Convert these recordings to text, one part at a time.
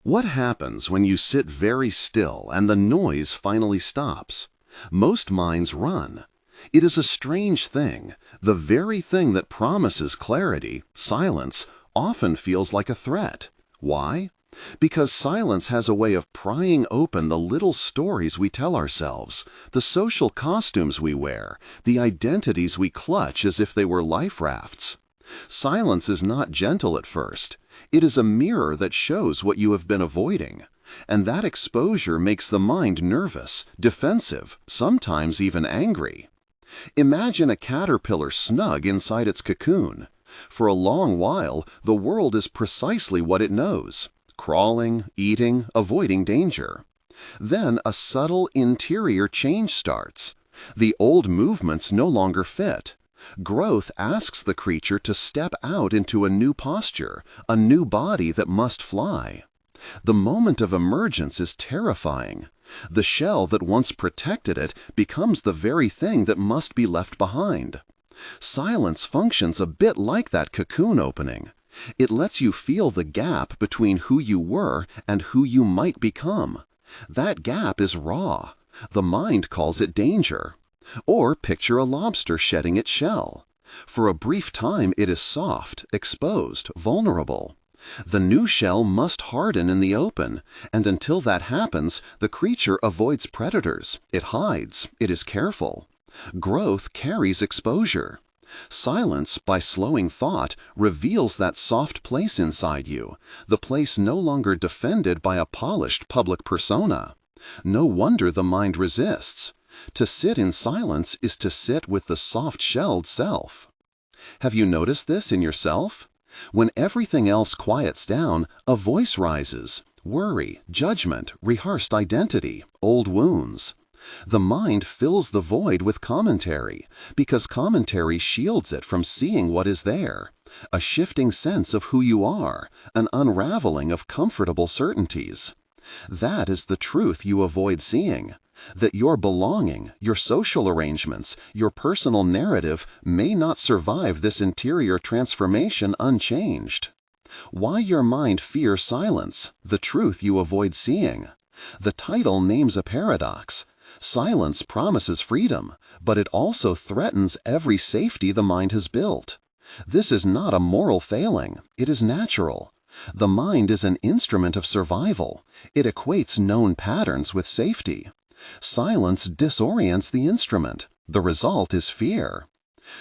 What happens when you sit very still and the noise finally stops? Most minds run. It is a strange thing. The very thing that promises clarity, silence, often feels like a threat. Why? Because silence has a way of prying open the little stories we tell ourselves, the social costumes we wear, the identities we clutch as if they were life rafts. Silence is not gentle at first. It is a mirror that shows what you have been avoiding. And that exposure makes the mind nervous, defensive, sometimes even angry. Imagine a caterpillar snug inside its cocoon. For a long while, the world is precisely what it knows: crawling, eating, avoiding danger. Then a subtle interior change starts. The old movements no longer fit. Growth asks the creature to step out into a new posture, a new body that must fly. The moment of emergence is terrifying. The shell that once protected it becomes the very thing that must be left behind. Silence functions a bit like that cocoon opening. It lets you feel the gap between who you were and who you might become. That gap is raw. The mind calls it danger. Or picture a lobster shedding its shell. For a brief time it is soft, exposed, vulnerable. The new shell must harden in the open, and until that happens, the creature avoids predators. It hides. It is careful. Growth carries exposure. Silence, by slowing thought, reveals that soft place inside you, the place no longer defended by a polished public persona. No wonder the mind resists. To sit in silence is to sit with the soft-shelled self. Have you noticed this in yourself? When everything else quiets down, a voice rises: worry, judgment, rehearsed identity, old wounds. The mind fills the void with commentary, because commentary shields it from seeing what is there: a shifting sense of who you are, an unraveling of comfortable certainties. That is the truth you avoid seeing: that your belonging, your social arrangements, your personal narrative may not survive this interior transformation unchanged. Why your mind fears silence, the truth you avoid seeing? The title names a paradox. Silence promises freedom, but it also threatens every safety the mind has built. This is not a moral failing. It is natural. The mind is an instrument of survival. It equates known patterns with safety. Silence disorients the instrument. The result is fear.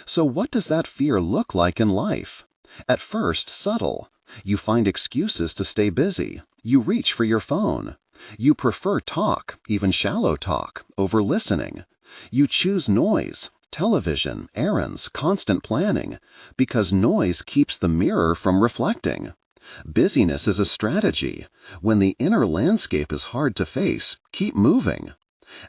So what does that fear look like in life? At first, subtle. You find excuses to stay busy. You reach for your phone. You prefer talk, even shallow talk, over listening. You choose noise, television, errands, constant planning, because noise keeps the mirror from reflecting. Busyness is a strategy. When the inner landscape is hard to face, keep moving.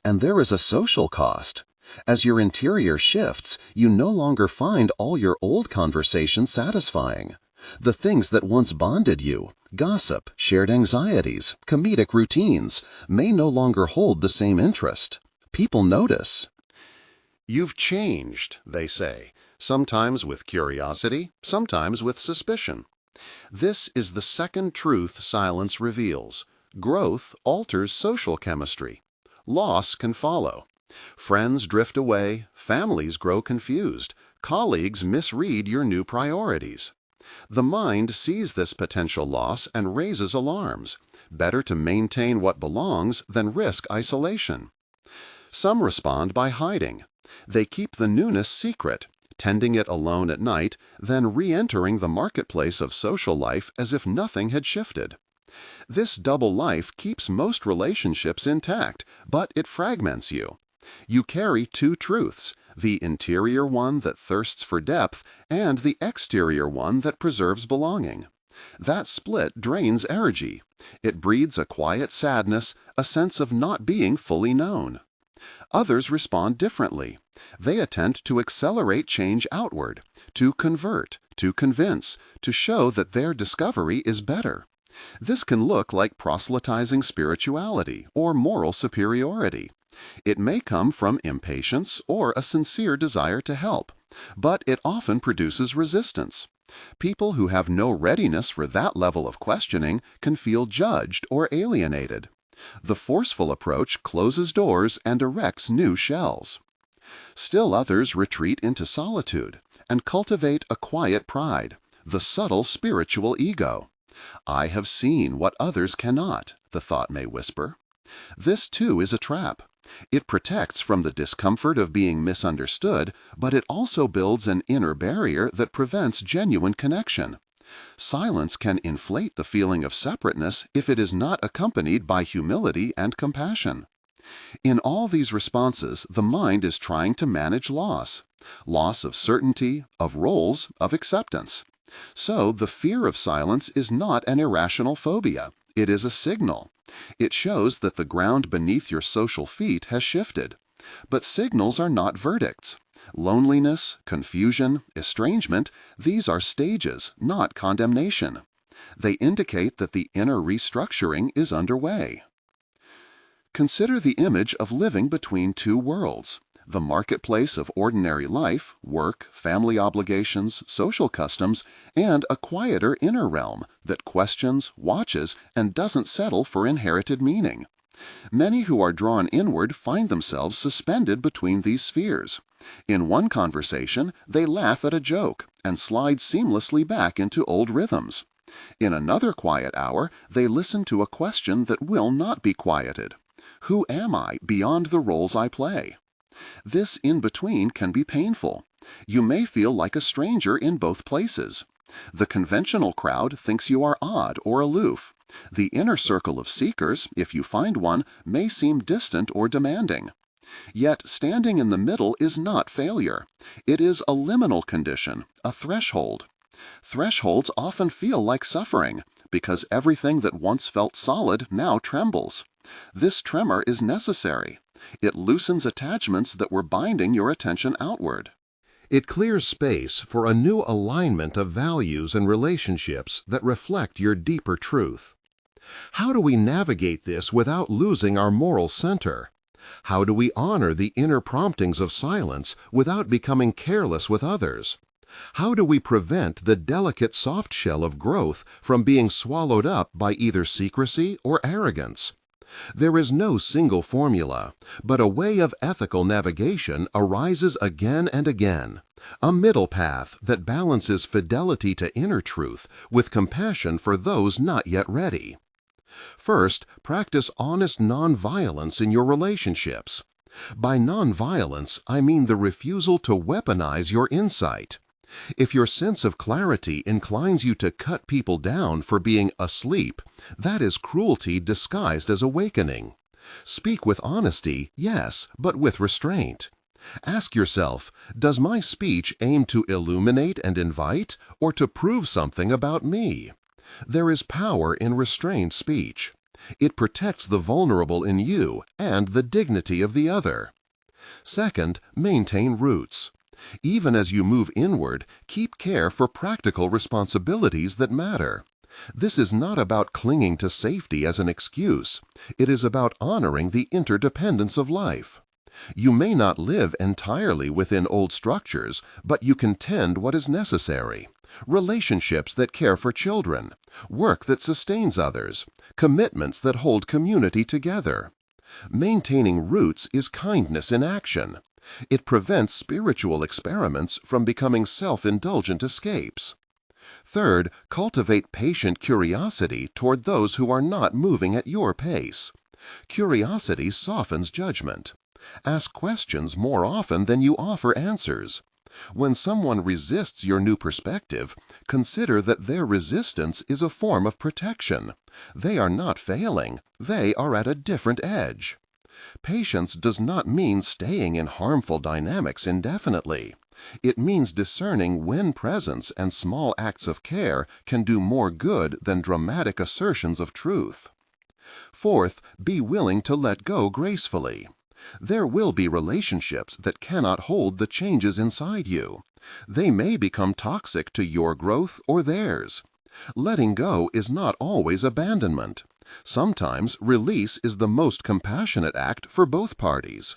And there is a social cost. As your interior shifts, you no longer find all your old conversations satisfying. The things that once bonded you, gossip, shared anxieties, comedic routines, may no longer hold the same interest. People notice. You've changed, they say, sometimes with curiosity, sometimes with suspicion. This is the second truth silence reveals. Growth alters social chemistry. Loss can follow. Friends drift away, families grow confused, colleagues misread your new priorities. The mind sees this potential loss and raises alarms. Better to maintain what belongs than risk isolation. Some respond by hiding. They keep the newness secret, tending it alone at night, then re-entering the marketplace of social life as if nothing had shifted. This double life keeps most relationships intact, but it fragments you. You carry two truths: the interior one that thirsts for depth and the exterior one that preserves belonging. That split drains energy. It breeds a quiet sadness, a sense of not being fully known. Others respond differently. They attempt to accelerate change outward, to convert, to convince, to show that their discovery is better. This can look like proselytizing spirituality or moral superiority. It may come from impatience or a sincere desire to help, but it often produces resistance. People who have no readiness for that level of questioning can feel judged or alienated. The forceful approach closes doors and erects new shells. Still others retreat into solitude and cultivate a quiet pride, the subtle spiritual ego. I have seen what others cannot, the thought may whisper. This too is a trap. It protects from the discomfort of being misunderstood, but it also builds an inner barrier that prevents genuine connection. Silence can inflate the feeling of separateness if it is not accompanied by humility and compassion. In all these responses, the mind is trying to manage loss of certainty, of roles, of acceptance. So the fear of silence is not an irrational phobia. It is a signal. It shows that the ground beneath your social feet has shifted. But signals are not verdicts. Loneliness, confusion, estrangement, these are stages, not condemnation. They indicate that the inner restructuring is underway. Consider the image of living between two worlds. The marketplace of ordinary life, work, family obligations, social customs, and a quieter inner realm that questions, watches, and doesn't settle for inherited meaning. Many who are drawn inward find themselves suspended between these spheres. In one conversation, they laugh at a joke and slide seamlessly back into old rhythms. In another quiet hour, they listen to a question that will not be quieted. Who am I beyond the roles I play? This in-between can be painful. You may feel like a stranger in both places. The conventional crowd thinks you are odd or aloof. The inner circle of seekers, if you find one, may seem distant or demanding. Yet standing in the middle is not failure. It is a liminal condition, a threshold. Thresholds often feel like suffering, because everything that once felt solid now trembles. This tremor is necessary. It loosens attachments that were binding your attention outward. It clears space for a new alignment of values and relationships that reflect your deeper truth. How do we navigate this without losing our moral center? How do we honor the inner promptings of silence without becoming careless with others? How do we prevent the delicate soft shell of growth from being swallowed up by either secrecy or arrogance? There is no single formula, but a way of ethical navigation arises again and again, a middle path that balances fidelity to inner truth with compassion for those not yet ready. First, practice honest nonviolence in your relationships. By nonviolence, I mean the refusal to weaponize your insight. If your sense of clarity inclines you to cut people down for being asleep, that is cruelty disguised as awakening. Speak with honesty, yes, but with restraint. Ask yourself, does my speech aim to illuminate and invite, or to prove something about me? There is power in restrained speech. It protects the vulnerable in you and the dignity of the other. Second, maintain roots. Even as you move inward, keep care for practical responsibilities that matter. This is not about clinging to safety as an excuse. It is about honoring the interdependence of life. You may not live entirely within old structures, but you can tend what is necessary. Relationships that care for children, work that sustains others, commitments that hold community together. Maintaining roots is kindness in action. It prevents spiritual experiments from becoming self-indulgent escapes. Third, cultivate patient curiosity toward those who are not moving at your pace. Curiosity softens judgment. Ask questions more often than you offer answers. When someone resists your new perspective, consider that their resistance is a form of protection. They are not failing. They are at a different edge. Patience does not mean staying in harmful dynamics indefinitely. It means discerning when presence and small acts of care can do more good than dramatic assertions of truth. Fourth, be willing to let go gracefully. There will be relationships that cannot hold the changes inside you. They may become toxic to your growth or theirs. Letting go is not always abandonment. Sometimes release is the most compassionate act for both parties.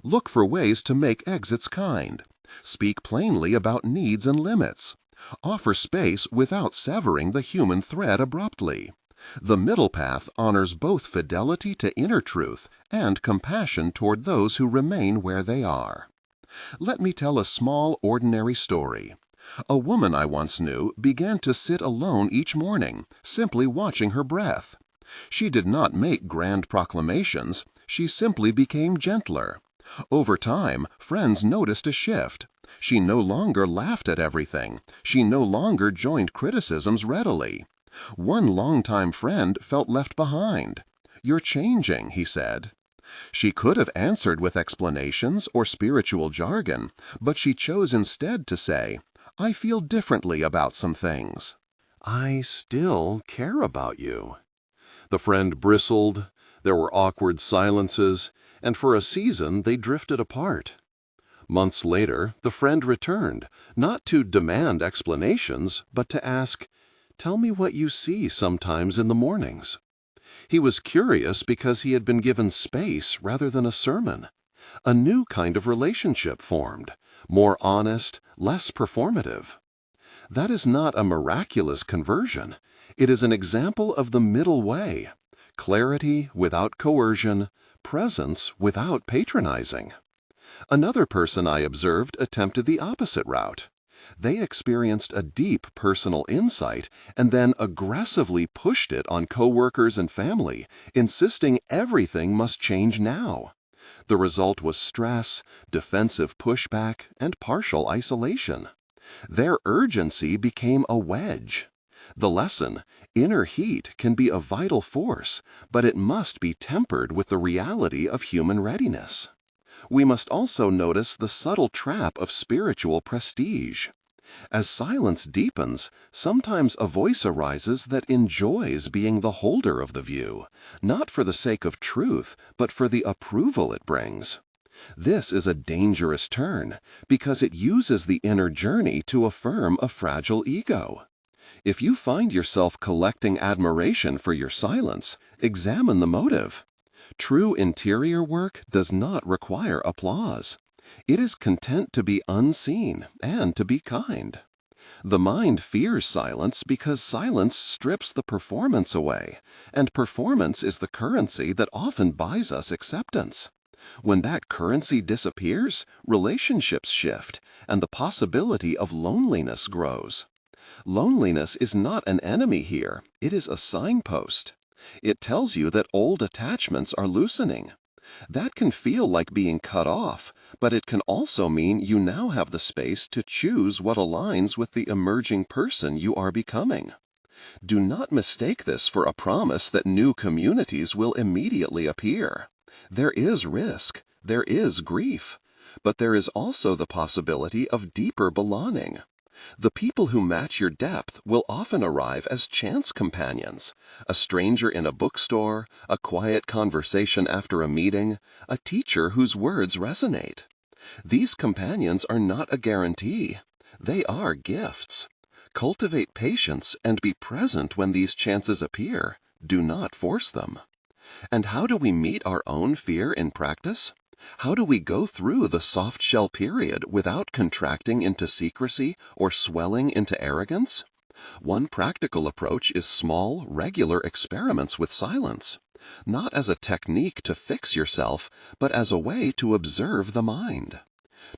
Look for ways to make exits kind. Speak plainly about needs and limits. Offer space without severing the human thread abruptly. The middle path honors both fidelity to inner truth and compassion toward those who remain where they are. Let me tell a small, ordinary story. A woman I once knew began to sit alone each morning, simply watching her breath. She did not make grand proclamations, she simply became gentler. Over time, friends noticed a shift. She no longer laughed at everything. She no longer joined criticisms readily. One longtime friend felt left behind. "You're changing," he said. She could have answered with explanations or spiritual jargon, but she chose instead to say, "I feel differently about some things." I still care about you. The friend bristled, there were awkward silences, and for a season they drifted apart. Months later, the friend returned, not to demand explanations, but to ask, "Tell me what you see sometimes in the mornings." He was curious because he had been given space rather than a sermon. A new kind of relationship formed, more honest, less performative. That is not a miraculous conversion. It is an example of the middle way. Clarity without coercion, presence without patronizing. Another person I observed attempted the opposite route. They experienced a deep personal insight and then aggressively pushed it on coworkers and family, insisting everything must change now. The result was stress, defensive pushback, and partial isolation. Their urgency became a wedge. The lesson: inner heat can be a vital force, but it must be tempered with the reality of human readiness. We must also notice the subtle trap of spiritual prestige. As silence deepens, sometimes a voice arises that enjoys being the holder of the view, not for the sake of truth, but for the approval it brings. This is a dangerous turn, because it uses the inner journey to affirm a fragile ego. If you find yourself collecting admiration for your silence, examine the motive. True interior work does not require applause. It is content to be unseen and to be kind. The mind fears silence because silence strips the performance away, and performance is the currency that often buys us acceptance. When that currency disappears, relationships shift, and the possibility of loneliness grows. Loneliness is not an enemy here, it is a signpost. It tells you that old attachments are loosening. That can feel like being cut off, but it can also mean you now have the space to choose what aligns with the emerging person you are becoming. Do not mistake this for a promise that new communities will immediately appear. There is risk, there is grief, but there is also the possibility of deeper belonging. The people who match your depth will often arrive as chance companions: a stranger in a bookstore, a quiet conversation after a meeting, a teacher whose words resonate. These companions are not a guarantee. They are gifts. Cultivate patience and be present when these chances appear. Do not force them. And how do we meet our own fear in practice? How do we go through the soft shell period without contracting into secrecy or swelling into arrogance? One practical approach is small, regular experiments with silence, not as a technique to fix yourself, but as a way to observe the mind.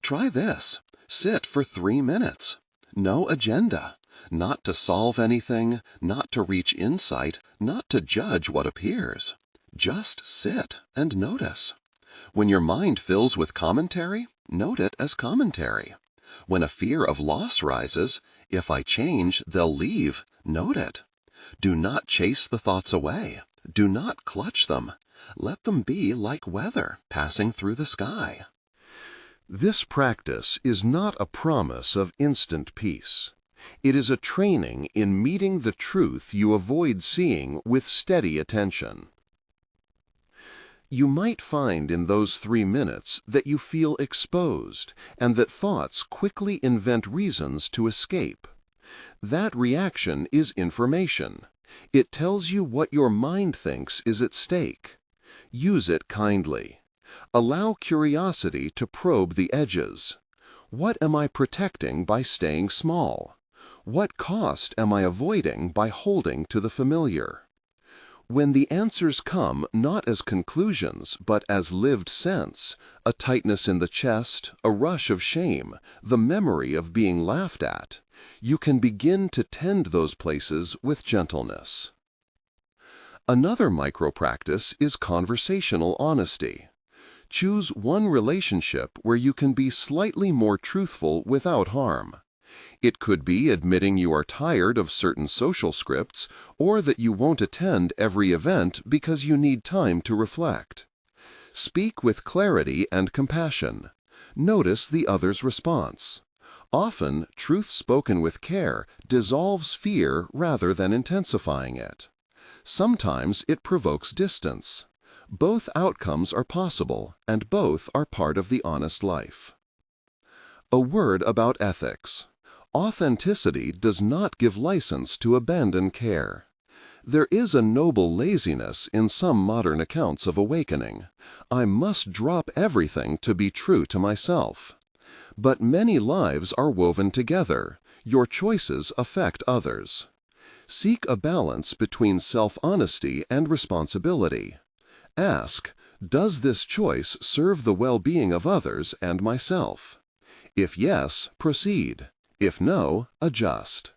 Try this. Sit for 3 minutes. No agenda. Not to solve anything, not to reach insight, not to judge what appears. Just sit and notice. When your mind fills with commentary, note it as commentary. When a fear of loss rises, if I change, they'll leave, note it. Do not chase the thoughts away. Do not clutch them. Let them be like weather passing through the sky. This practice is not a promise of instant peace. It is a training in meeting the truth you avoid seeing with steady attention. You might find in those 3 minutes that you feel exposed and that thoughts quickly invent reasons to escape. That reaction is information. It tells you what your mind thinks is at stake. Use it kindly. Allow curiosity to probe the edges. What am I protecting by staying small? What cost am I avoiding by holding to the familiar? When the answers come not as conclusions but as lived sense, a tightness in the chest, a rush of shame, the memory of being laughed at, you can begin to tend those places with gentleness. Another micro-practice is conversational honesty. Choose one relationship where you can be slightly more truthful without harm. It could be admitting you are tired of certain social scripts or that you won't attend every event because you need time to reflect. Speak with clarity and compassion. Notice the other's response. Often, truth spoken with care dissolves fear rather than intensifying it. Sometimes it provokes distance. Both outcomes are possible, and both are part of the honest life. A word about ethics. Authenticity does not give license to abandon care. There is a noble laziness in some modern accounts of awakening. I must drop everything to be true to myself. But many lives are woven together. Your choices affect others. Seek a balance between self-honesty and responsibility. Ask, does this choice serve the well-being of others and myself? If yes, proceed. If no, adjust.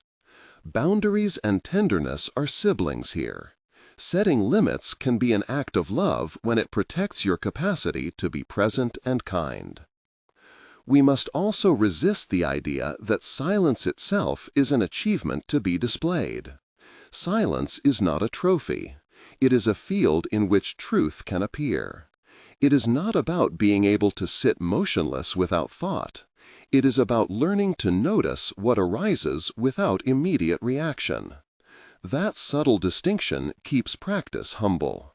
Boundaries and tenderness are siblings here. Setting limits can be an act of love when it protects your capacity to be present and kind. We must also resist the idea that silence itself is an achievement to be displayed. Silence is not a trophy. It is a field in which truth can appear. It is not about being able to sit motionless without thought. It is about learning to notice what arises without immediate reaction. That subtle distinction keeps practice humble.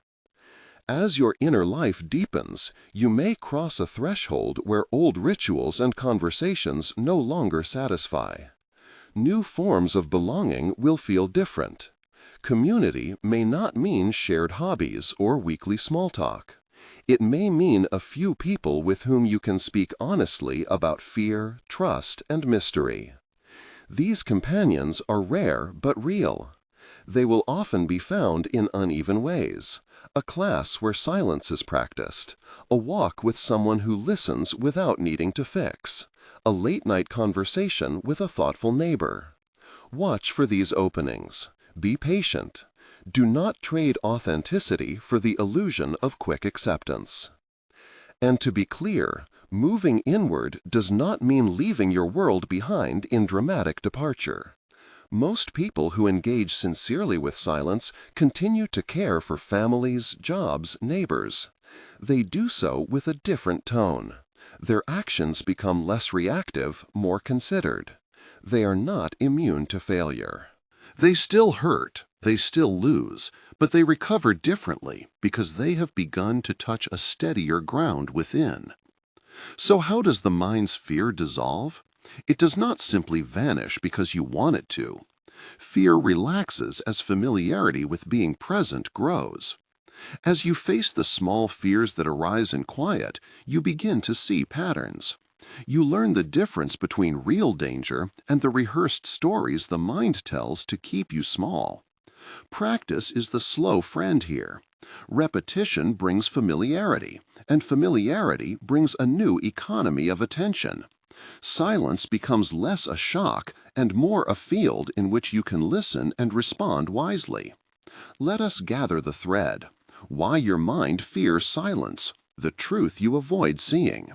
As your inner life deepens, you may cross a threshold where old rituals and conversations no longer satisfy. New forms of belonging will feel different. Community may not mean shared hobbies or weekly small talk. It may mean a few people with whom you can speak honestly about fear, trust, and mystery. These companions are rare but real. They will often be found in uneven ways. A class where silence is practiced. A walk with someone who listens without needing to fix. A late-night conversation with a thoughtful neighbor. Watch for these openings. Be patient. Do not trade authenticity for the illusion of quick acceptance. And to be clear, moving inward does not mean leaving your world behind in dramatic departure. Most people who engage sincerely with silence continue to care for families, jobs, neighbors. They do so with a different tone. Their actions become less reactive, more considered. They are not immune to failure. They still hurt, they still lose, but they recover differently because they have begun to touch a steadier ground within. So how does the mind's fear dissolve? It does not simply vanish because you want it to. Fear relaxes as familiarity with being present grows. As you face the small fears that arise in quiet, you begin to see patterns. You learn the difference between real danger and the rehearsed stories the mind tells to keep you small. Practice is the slow friend here. Repetition brings familiarity, and familiarity brings a new economy of attention. Silence becomes less a shock and more a field in which you can listen and respond wisely. Let us gather the thread. Why your mind fears silence, the truth you avoid seeing.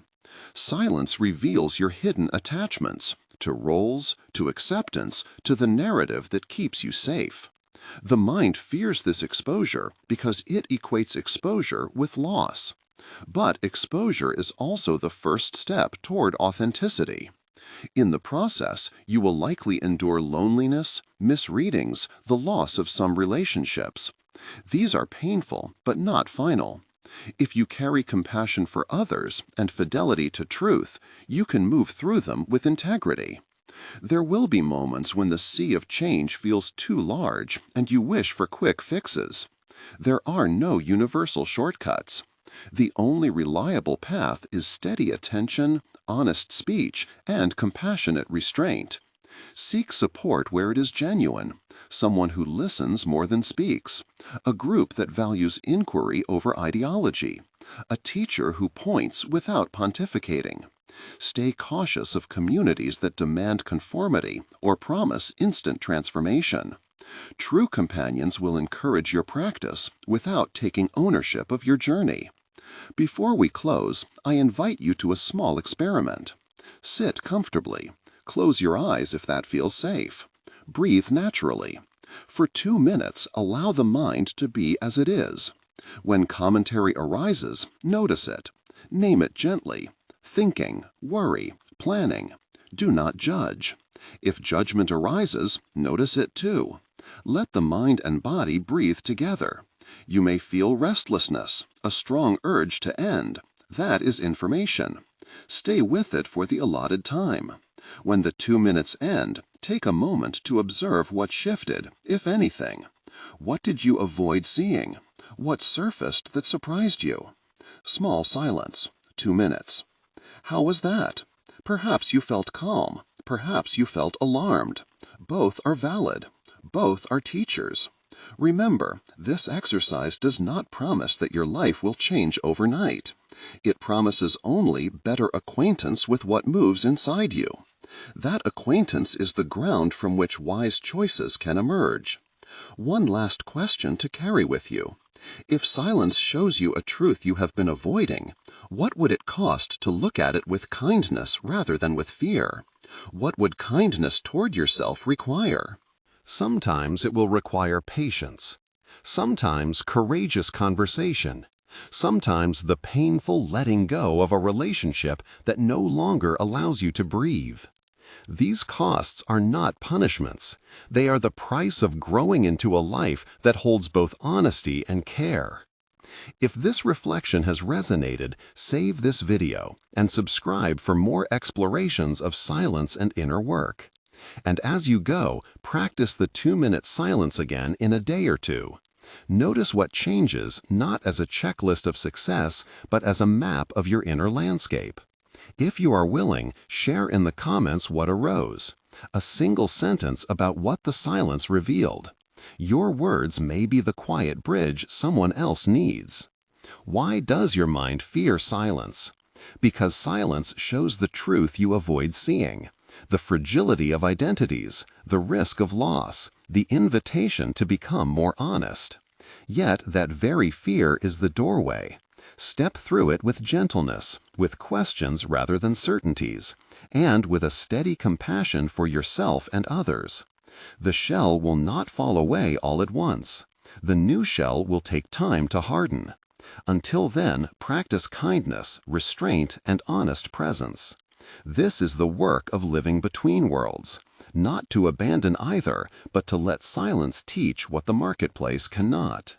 Silence reveals your hidden attachments to roles, to acceptance, to the narrative that keeps you safe. The mind fears this exposure because it equates exposure with loss. But exposure is also the first step toward authenticity. In the process, you will likely endure loneliness, misreadings, the loss of some relationships. These are painful, but not final. If you carry compassion for others and fidelity to truth, you can move through them with integrity. There will be moments when the sea of change feels too large and you wish for quick fixes. There are no universal shortcuts. The only reliable path is steady attention, honest speech, and compassionate restraint. Seek support where it is genuine, someone who listens more than speaks, a group that values inquiry over ideology, a teacher who points without pontificating. Stay cautious of communities that demand conformity or promise instant transformation. True companions will encourage your practice without taking ownership of your journey. Before we close, I invite you to a small experiment. Sit comfortably. Close your eyes if that feels safe. Breathe naturally. For 2 minutes, allow the mind to be as it is. When commentary arises, notice it. Name it gently. Thinking, worry, planning. Do not judge. If judgment arises, notice it too. Let the mind and body breathe together. You may feel restlessness, a strong urge to end. That is information. Stay with it for the allotted time. When the 2 minutes end, take a moment to observe what shifted, if anything. What did you avoid seeing? What surfaced that surprised you? Small silence, 2 minutes. How was that? Perhaps you felt calm. Perhaps you felt alarmed. Both are valid. Both are teachers. Remember, this exercise does not promise that your life will change overnight. It promises only better acquaintance with what moves inside you. That acquaintance is the ground from which wise choices can emerge. One last question to carry with you. If silence shows you a truth you have been avoiding, what would it cost to look at it with kindness rather than with fear? What would kindness toward yourself require? Sometimes it will require patience. Sometimes courageous conversation. Sometimes the painful letting go of a relationship that no longer allows you to breathe. These costs are not punishments. They are the price of growing into a life that holds both honesty and care. If this reflection has resonated, save this video and subscribe for more explorations of silence and inner work. And as you go, practice the 2-minute silence again in a day or two. Notice what changes, not as a checklist of success, but as a map of your inner landscape. If you are willing, share in the comments what arose. A single sentence about what the silence revealed. Your words may be the quiet bridge someone else needs. Why does your mind fear silence? Because silence shows the truth you avoid seeing. The fragility of identities, the risk of loss, the invitation to become more honest. Yet that very fear is the doorway. Step through it with gentleness, with questions rather than certainties, and with a steady compassion for yourself and others. The shell will not fall away all at once. The new shell will take time to harden. Until then, practice kindness, restraint, and honest presence. This is the work of living between worlds, not to abandon either, but to let silence teach what the marketplace cannot.